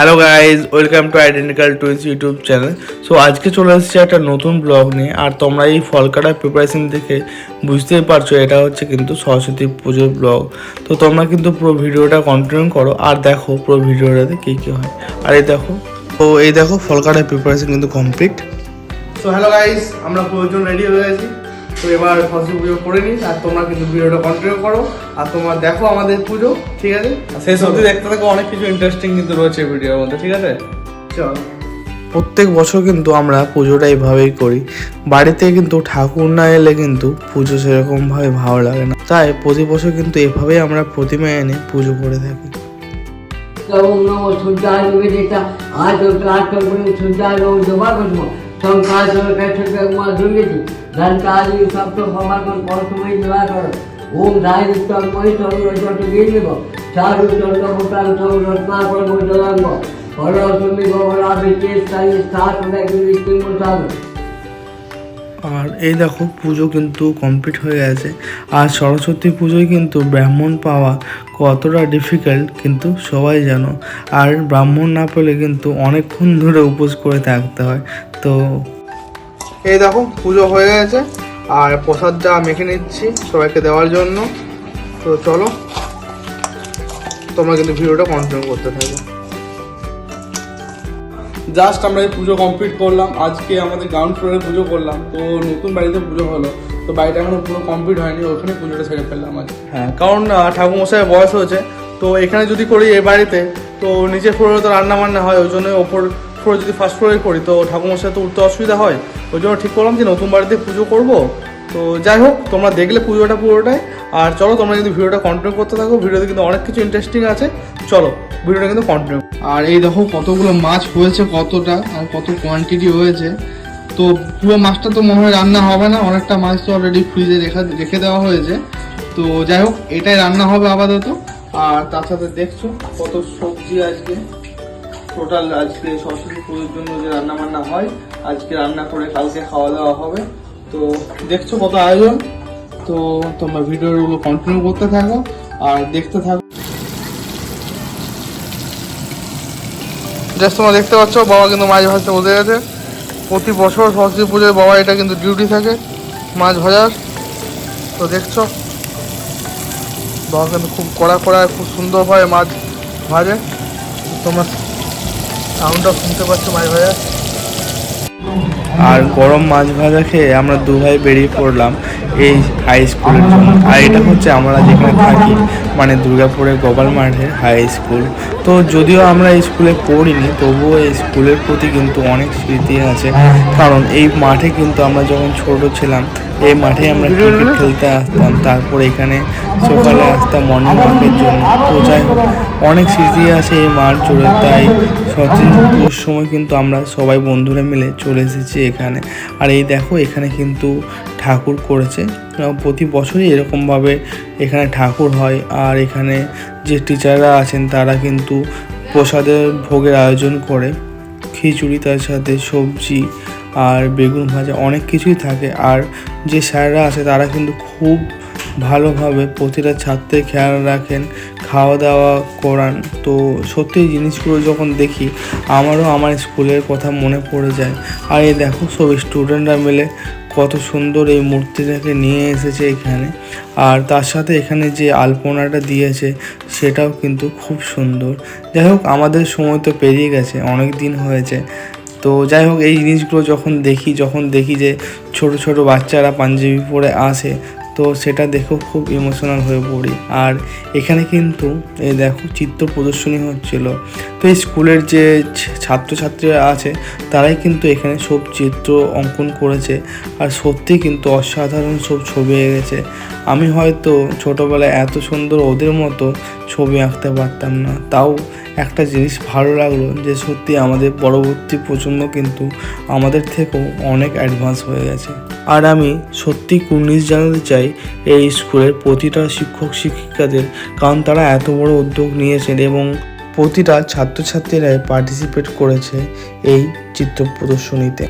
Hello guys, welcome to identical twins YouTube channel. So আজকে চলে এসেছি একটা নতুন ব্লগ নিয়ে। আর তোমরা এই ফল কাটার প্রিপারেশন দেখে বুঝতেই পারছো এটা হচ্ছে কিন্তু সরস্বতী পুজোর ব্লগ। তো তোমরা কিন্তু পুরো ভিডিওটা কন্টিনিউ করো আর দেখো পুরো ভিডিওটাতে কী কী হয়। আর এই দেখো ফল কাটার প্রিপারেশন কিন্তু কমপ্লিট। সো হ্যালো গাইজ, আমরা পুজোর রেডি হয়ে গেছি। তো এবার সরস্বতী পুজো করে নিই আর তোমরা কিন্তু ভিডিওটা কন্টিনিউ করো আর তোমরা দেখো আমাদের পুজো, ঠিক আছে? সেই সত্যি দেখতে থাকো, অনেক কিছু ইন্টারেস্টিং কিন্তু রয়েছে ভিডিওর মধ্যে, ঠিক আছে? চল। প্রত্যেক বছর কিন্তু আমরা পুজোটা এইভাবেই করি। বাড়িতে কিন্তু ঠাকুর না এলে কিন্তু পুজো সেরকমভাবে ভালো লাগে না, তাই প্রতি বছর কিন্তু এভাবেই আমরা প্রতিমা এনে পুজো করে থাকি। ओम दाय उत्तम मई सर्वचट गिरिव चारु चंद्र भूतान सब रत्नाकर भूतलांग परसुमी गवरा विचेत साई सात उदयगिरी तिमुसाग। আর এই দেখো পুজো কিন্তু কমপ্লিট হয়ে গেছে। আর সরস্বতী পুজোয় কিন্তু ব্রাহ্মণ পাওয়া কতটা ডিফিকাল্ট কিন্তু সবাই জানো। আর ব্রাহ্মণ না পেলে কিন্তু অনেকক্ষণ ধরে উপোস করে থাকতে হয়। তো এই দেখো পুজো হয়ে গেছে আর প্রসাদটা মেখে নিচ্ছি সবাইকে দেওয়ার জন্য। তো চলো তোমরা কিন্তু ভিডিওটা কন্টিনিউ করতে থাকো। জাস্ট আমরা এই পুজো কমপ্লিট করলাম। আজকে আমাদের গ্রাউন্ড ফ্লোরে পুজো করলাম। তো নতুন বাড়িতে পুজো হলো, তো বাড়িটা এখনো পুরো কমপ্লিট হয়নি, ওখানে পুজোটা সেরে ফেললাম আজ। হ্যাঁ, কারণ ঠাকুরমশাইয়ের বয়স হয়েছে। তো এখানে যদি করি এই বাড়িতে, তো নিচের ফ্লোরে তো রান্না বান্না হয়, ওই জন্য ওপর ফ্লোরে যদি ফার্স্ট ফ্লোরে করি তো ঠাকুরমশাই তো উঠতে অসুবিধা হয়। ওই জন্য ঠিক করলাম যে নতুন বাড়িতে পুজো করবো। তো যাই হোক, তোমরা দেখলে পুজোটা পুরোটাই। আর চলো তোমরা কিন্তু ভিডিওটা কন্টিনিউ করতে থাকো, ভিডিওতে কিন্তু অনেক কিছু ইন্টারেস্টিং আছে। চলো ভিডিওটা কিন্তু কন্টিনিউ। আর এই দেখো কতগুলো মাছ হয়েছে, কতটা আর কত কোয়ান্টিটি হয়েছে। তো পুরো মাছটা তো মনে হয় রান্না হবে না, অনেকটা মাছ তো অলরেডি ফ্রিজে রেখে দেওয়া হয়েছে। তো যাই হোক, এটাই রান্না হবে আপাতত। আর তার সাথে দেখছো কত সবজি আজকে টোটাল, আজকে সরস্বতী পুজোর জন্য যে রান্না বান্না হয় আজকে রান্না করে কালকে খাওয়া দাওয়া হবে। তো দেখছো কত আয়োজন। তো তোমরা ভিডিওগুলো কন্টিনিউ করতে থাকো আর দেখতে থাকো। জাস্ট তোমরা দেখতে পাচ্ছ বাবা কিন্তু মাছ ভাজতে বসে গেছে। প্রতি বছর সরস্বতী পুজোয় বাবা এটা কিন্তু ডিউটি থাকে মাছ ভাজার। তো দেখছো বাবা কিন্তু খুব কড়া খুব সুন্দরভাবে মাছ ভাজে। তোমরা সাউন্ডটা শুনতে পাচ্ছ মাছ ভাজা। আর গরম মাছ ভাজা খেয়ে আমরা দু ভাই বেরিয়ে পড়লাম এই হাই স্কুলের জন্য। আর এটা হচ্ছে আমরা যেখানে থাকি, মানে দুর্গাপুরের গোপাল মাঠের হাই স্কুল। তো যদিও আমরা এই স্কুলে পড়িনি, তবুও এই স্কুলের প্রতি কিন্তু অনেক স্মৃতি আছে। কারণ এই মাঠে কিন্তু আমরা যখন ছোট ছিলাম এই মাঠে আমরা ক্রিকেট খেলতে আসতাম, তারপর এখানে সকালে আসতাম মর্নিং ওয়াকের জন্য। তো যাই হোক, অনেক স্মৃতি আছে এই মাঠ জুড়ে। তাই সরস্বতী পুজোর সময় কিন্তু আমরা সবাই বন্ধুরা মিলে চলে এসেছি এখানে। আর এই দেখো এখানে কিন্তু ঠাকুর করেছে, প্রতি বছরই এরকমভাবে এখানে ঠাকুর হয়। আর এখানে যে টিচাররা আছেন তারা কিন্তু প্রসাদের ভোগের আয়োজন করে, খিচুড়ি তার সাথে সবজি আর বেগুন ভাজা অনেক কিছুই থাকে। আর যে স্যাররা আছে তারা কিন্তু খুব ভালোভাবে প্রতিটা ছাত্রের খেয়াল রাখেন, খাওয়া দাওয়া করান। তো সত্যি এই জিনিসগুলো যখন দেখি আমারও আমার স্কুলের কথা মনে পড়ে যায়। আর এই দেখো সব স্টুডেন্টরা মিলে কত সুন্দর এই মূর্তিটাকে নিয়ে এসেছে এখানে। আর তার সাথে এখানে যে আলপনাটা দিয়েছে সেটাও কিন্তু খুব সুন্দর। যাই হোক, আমাদের সময় তো পেরিয়ে গেছে, অনেক দিন হয়েছে। তো যাই হোক, এই জিনিসগুলো যখন দেখি যে ছোট ছোট বাচ্চারা পাঞ্জাবি পরে আসে, তো সেটা দেখেও খুব ইমোশনাল হয়ে পড়ি। আর এখানে কিন্তু এই দেখো চিত্র প্রদর্শনী হচ্ছিল। তো এই স্কুলের যে ছাত্রছাত্রীরা আছে তারাই কিন্তু এখানে সব চিত্র অঙ্কন করেছে। আর সত্যি কিন্তু অসাধারণ সব ছবি এঁকেছে। আমি হয়তো ছোটোবেলায় এত সুন্দর ওদের মতো ছবি আঁকতে পারতাম না। তাও একটা জিনিস ভালো লাগলো যে সত্যি আমাদের পরবর্তী প্রজন্ম কিন্তু আমাদের থেকেও অনেক অ্যাডভান্স হয়ে গেছে। আর আমি সত্যি কুর্নিশ জানাতে চাই এই স্কুলের প্রতিটা শিক্ষক শিক্ষিকাদের, কারণ তারা এত বড় উদ্যোগ নিয়েছেন এবং প্রতিটা ছাত্রছাত্রীরাই পার্টিসিপেট করেছে এই চিত্র প্রদর্শনীতে।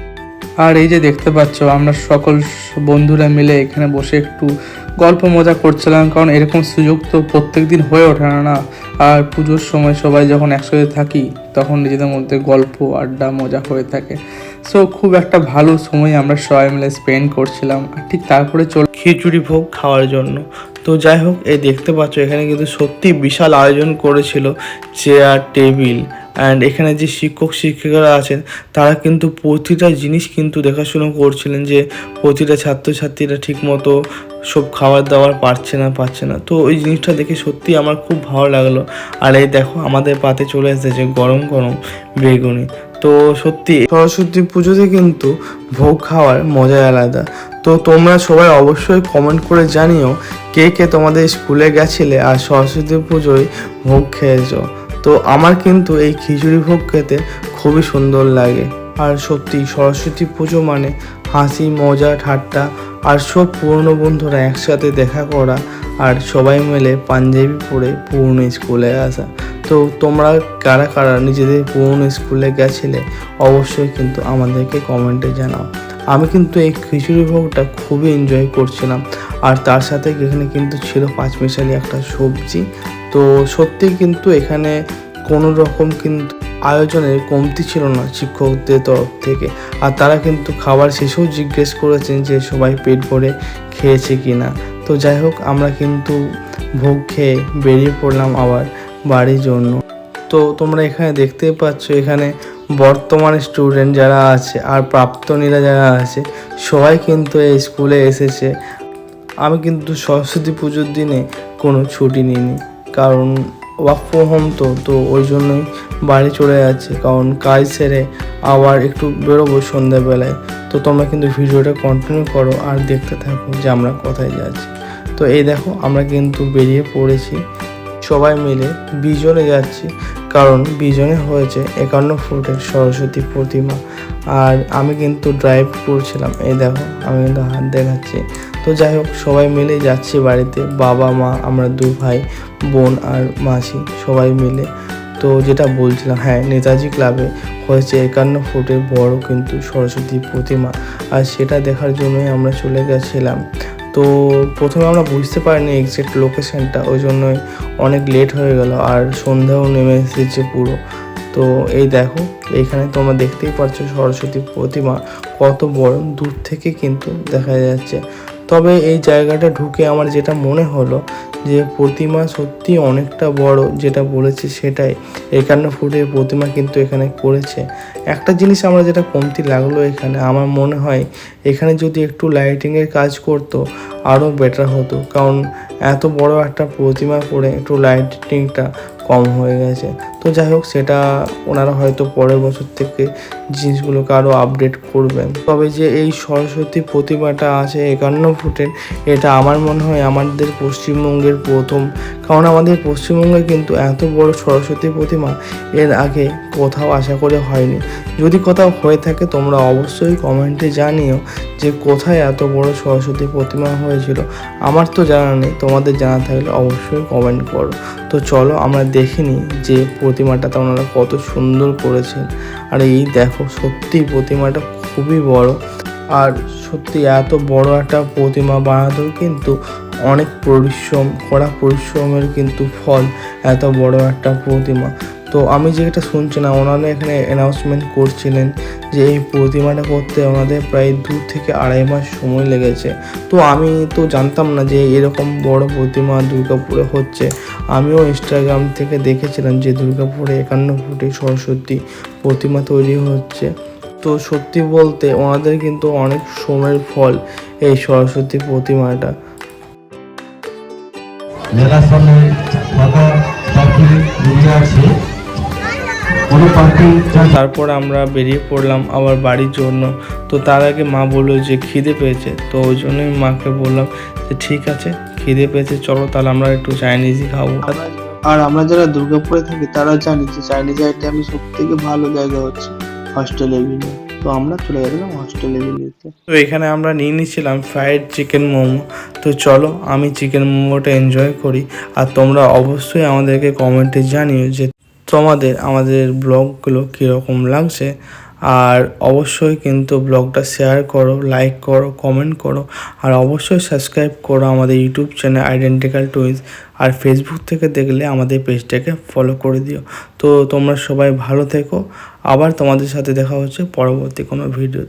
আর এই যে দেখতে পাচ্ছ আমরা সকল বন্ধুরা মিলে এখানে বসে একটু গল্প মজা করছিলাম, কারণ এরকম সুযোগ তো প্রত্যেক দিন হয়ে ওঠে না। আর পুজোর সময় সবাই যখন একসাথে থাকি তখন নিজেদের মধ্যে গল্প আড্ডা মজা হয়ে থাকে। সো খুব একটা ভালো সময় আমরা সবাই মিলে স্পেন্ড করছিলাম। আর ঠিক তারপরে খিচুড়ি ভোগ খাওয়ার জন্য। তো যাই হোক, এই দেখতে পাচ্ছ এখানে কিন্তু সত্যি বিশাল আয়োজন করেছিল, চেয়ার টেবিল অ্যান্ড এখানে যে শিক্ষক শিক্ষিকারা আছেন তারা কিন্তু প্রতিটা জিনিস কিন্তু দেখাশুনো করছিলেন যে প্রতিটা ছাত্রছাত্রীরা ঠিকমতো সব খাবার দাবার পাচ্ছে না। তো ওই জিনিসটা দেখে সত্যি আমার খুব ভালো লাগলো। আর এই দেখো আমাদের পাতে চলে এসেছে গরম গরম বেগুনি। তো সত্যি সরস্বতী পুজোতে কিন্তু ভোগ খাওয়ার মজাই আলাদা। তো তোমরা সবাই অবশ্যই কমেন্ট করে জানিও কে কে তোমাদের স্কুলে গেছিলে আর সরস্বতী পুজোয় ভোগ খেয়েছো। তো আমার কিন্তু এই খিচুড়ি ভোগ খেতে খুবই সুন্দর লাগে। আর সত্যি সরস্বতী পুজো মানে হাসি মজা ঠাট্টা আর সব পুরনো বন্ধুরা একসাথে দেখা করা আর সবাই মিলে পাঞ্জাবি পরে পুরনো স্কুলে আসা। তো তোমরা কারা কারা নিজেদের পুরনো স্কুলে গেছিলে অবশ্যই কিন্তু আমাদেরকে কমেন্টে জানাও। আমি কিন্তু এই খিচুড়ি ভোগটা খুবই এনজয় করছিলাম। আর তার সাথে এখানে কিন্তু ছিল পাঁচমিশালি একটা সবজি। তো সত্যি কিন্তু এখানে কোনো রকম কিন্তু আয়োজনের কমতি ছিল না শিক্ষকদের তরফ থেকে। আর তারা কিন্তু খাবার শেষেও জিজ্ঞেস করেছেন যে সবাই পেট ভরে খেয়েছে কি না। তো যাই হোক, আমরা কিন্তু ভোগ খেয়ে বেরিয়ে পড়লাম আবার বাড়ির জন্য। তো তোমরা এখানে দেখতে পাচ্ছ এখানে বর্তমান স্টুডেন্ট যারা আছে আর প্রাক্তনীরা যারা আছে সবাই কিন্তু এই স্কুলে এসেছে। আমি কিন্তু সরস্বতী পুজোর দিনে কোনো ছুটি নিইনি, কারণ ওয়ার্ক ফ্রম হোম তো ওই জন্যই বাড়ি চলে যাচ্ছে, কারণ কাজ সেরে আবার একটু বেরোবো সন্ধ্যাবেলায়। তো তোমরা কিন্তু ভিডিওটা কন্টিনিউ করো আর দেখতে থাকো যে আমরা কোথায় যাচ্ছি। তো এই দেখো আমরা কিন্তু বেরিয়ে পড়েছি সবাই মিলে বিজনে যাচ্ছি, কারণ বিজনে হয়েছে 51 ফুটের সরস্বতী প্রতিমা। আর আমি কিন্তু ড্রাইভ করছিলাম, এই দেখো আমি কিন্তু হাত দেখাচ্ছি। তো যাই হোক, সবাই মিলে যাচ্ছি বাড়িতে, বাবা মা আমরা 2 ভাই বোন আর মাসি সবাই মিলে। তো যেটা বলছিলাম, হ্যাঁ, নেতাজি ক্লাবে হয়েছে 51 ফুটের বড় কিন্তু সরস্বতী প্রতিমা, আর সেটা দেখার জন্যই আমরা চলে গেছিলাম। তো প্রথমে আমরা বুঝতে পারিনি এক্সাক্ট লোকেশানটা, ওই জন্যই অনেক লেট হয়ে গেল আর সন্ধ্যাও নেমে এসেছে পুরো। তো এই দেখো এইখানে তোমরা দেখতেই পাচ্ছ সরস্বতী প্রতিমা কত বড় দূর থেকে কিন্তু দেখা যাচ্ছে। তবে এই জায়গাটা ঢুকে আমার যেটা মনে হলো যে প্রতিমা সত্যি অনেকটা বড়, যেটা বলেছে সেটাই 51 ফুটের প্রতিমা কিন্তু এখানে করেছে। একটা জিনিস আমার যেটা কমতি লাগলো এখানে, আমার মনে হয় এখানে যদি একটু লাইটিংয়ের কাজ করতো আরও বেটার হতো, কারণ এত বড় একটা প্রতিমা করে একটু লাইটিংটা কম হয়ে গেছে। তো যাই হোক, সেটা ওনারা হয়তো পরের বছর থেকে জিনিসগুলোকে আরও আপডেট করবেন। তবে যে এই সরস্বতী প্রতিমাটা আছে 51 ফুটের, এটা আমার মনে হয় আমাদের পশ্চিমবঙ্গের প্রথম, কারণ আমাদের পশ্চিমবঙ্গে কিন্তু এত বড় সরস্বতী প্রতিমা এর আগে কোথাও আশা করে হয়নি। যদি কোথাও হয়ে থাকে তোমরা অবশ্যই কমেন্টে জানিও যে কোথায় এত বড় সরস্বতী প্রতিমা হয়েছিল। আমার তো জানা নেই, তোমাদের জানা থাকলে অবশ্যই কমেন্ট করো। তো চলো আমরা দেখে নিই যে প্রতিমাটা ওনারা কত সুন্দর করেছেন। আর এই দেখো সত্যি প্রতিমাটা খুবই বড়, আর সত্যি এত বড় একটা প্রতিমা বানাতেও কিন্তু অনেক কড়া পরিশ্রমের কিন্তু ফল এত বড় একটা প্রতিমা। তো আমি যেটা শুনছিলাম ওনারা এখানে অ্যানাউন্সমেন্ট করছিলেন যে এই প্রতিমাটা করতে ওনাদের প্রায় 2 থেকে 2.5 মাস সময় লেগেছে। তো আমি তো জানতাম না যে এরকম বড় প্রতিমা দুর্গাপুরে হচ্ছে। আমিও ইনস্টাগ্রাম থেকে দেখেছিলাম যে দুর্গাপুরে 51 ফুটে সরস্বতী প্রতিমা তৈরি হচ্ছে। তো সত্যি বলতে ওনাদের কিন্তু অনেক সময়ের ফল এই সরস্বতী প্রতিমাটা। মেলার সামনে ফাঁকা পার্কিং এরিয়া আছে, কোনো পার্কিং। তারপর আমরা বেরিয়ে পড়লাম আবার বাড়ির জন্য। তো তার আগে মা বললো যে খিদে পেয়েছে, তো ওই জন্যই মাকে বললাম যে ঠিক আছে খিদে পেয়েছে চলো তাহলে আমরা একটু চাইনিজই খাবো। আর আমরা যারা দুর্গাপুরে থাকি তারা জানি যে চাইনিজ আইটেমে সব থেকে ভালো জায়গা হচ্ছে হস্টেল এভিনিউ। তো আমরা চলে গেলাম হস্টেল এভিনিউতে। তো এখানে আমরা নিয়ে নিয়েছিলাম ফ্রাইড চিকেন মোমো। তো চলো আমি চিকেন মোমোটা এনজয় করি, আর তোমরা অবশ্যই আমাদেরকে কমেন্টে জানিও যে তোমাদের আমাদের ব্লগগুলো কীরকম লাগছে। আর অবশ্যই কিন্তু ব্লগটা শেয়ার করো, লাইক করো, কমেন্ট করো, আর অবশ্যই সাবস্ক্রাইব করো আমাদের ইউটিউব চ্যানেল আইডেন্টিক্যাল টুইন্স। আর ফেসবুক থেকে দেখলে আমাদের পেজটাকে ফলো করে দিও। তো তোমরা সবাই ভালো থেকো, আবার তোমাদের সাথে দেখা হচ্ছে পরবর্তী কোনো ভিডিওতে।